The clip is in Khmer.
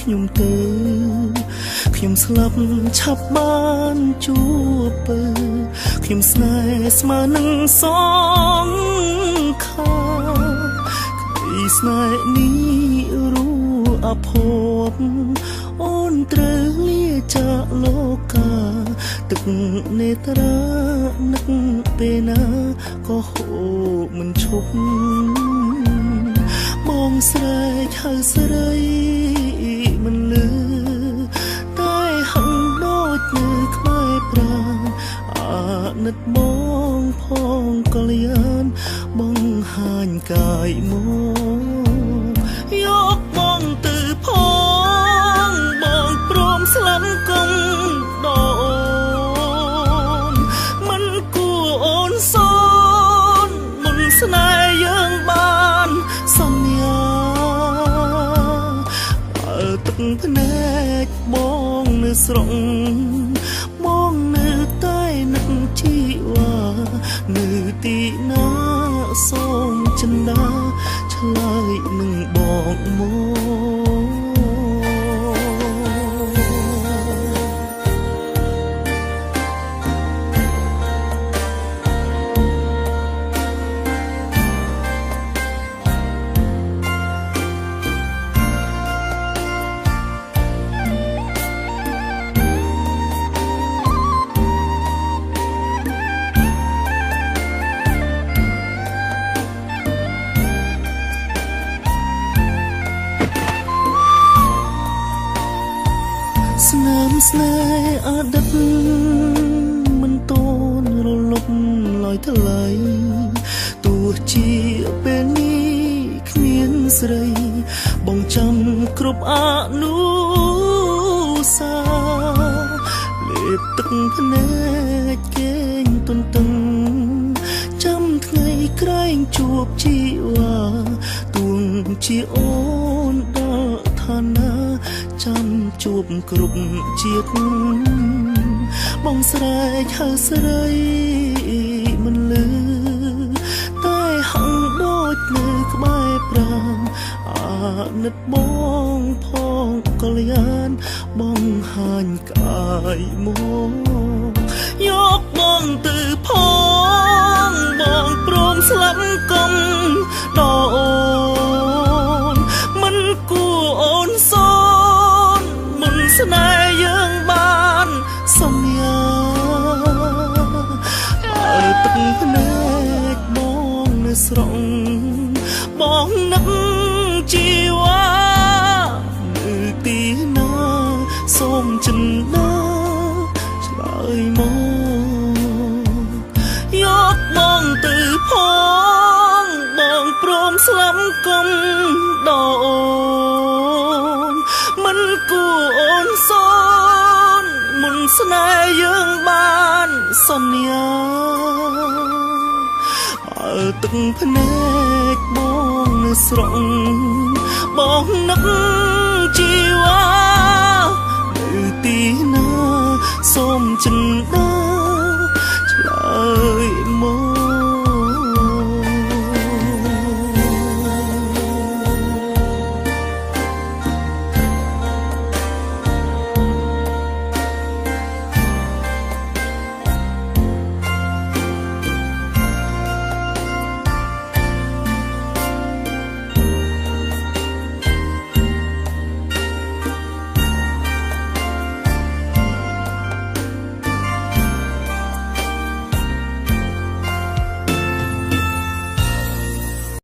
ខ្ញុំទៅខ្ញុំស្លាប់ឆាប់បានជួបពើខ្ញុំស្នេហ៍ស្មើនឹងសងខាក្តីស្នេហ៍នេះរួអភពអូនត្រូវលាចាកលោកកាទឹកនេត្រានឹកពេលណាក៏ហូរមិនឈប់បងស្រែកហៅស្រីមិនលឺតែហឹងដូចនៅក្បែរប្រាណអាណិតបងផងកល្យានបងហាញកាយមកយកបងទៅផងបងព្រមស្លាប់គង់ដូនមិនគួរអូនសនមុនស្នេហ៍យើងបានសន្យាបើទឹកភ្នែកបងនៅស្រង់បងនៅតែនឹកជីវ៉ានៅទីណាសូមចិន្តាឆ្លើយនឹងបងមកស្នាមស្នេហ៍អតីតមិនតូនរលត់ឡើយថ្លៃទោះជាពេលនេះគ្មានស្រីបងចាំគ្រប់អនុសាលេបទឹកភ្នែកគេងទន្ទឹងចាំថ្ងៃក្រែងជួបជីវ៉ាទួងជាអូនដល់ឋានៈចាំជួបគ្រប់ជាតិបងស្រែកហៅស្រីមិនលឺតែហឹងដូចនៅក្បែរប្រាណអាណិតបងផងកល្យានបងហាញកាយមកយកបងទៅផងបងព្រមស្លាប់គង់ដូនមិនគួរអូនសស្នេហ៍យើងបានសន្យាបើទឹកភ្នែកបងនៅស្រង់បងនឹកជីវ៉ានៅទីណាសូមចិន្តាឆ្លើយមកយកបងទៅផងបងព្រមស្លាប់គង់ដូនមិនគួរអូនសនមុនស្នេហ៍យើងបានសន្យាបើទឹកភ្នែកបងនៅស្រង់បងនឹកជីវ៉ានៅទីណាសូមចិន្តា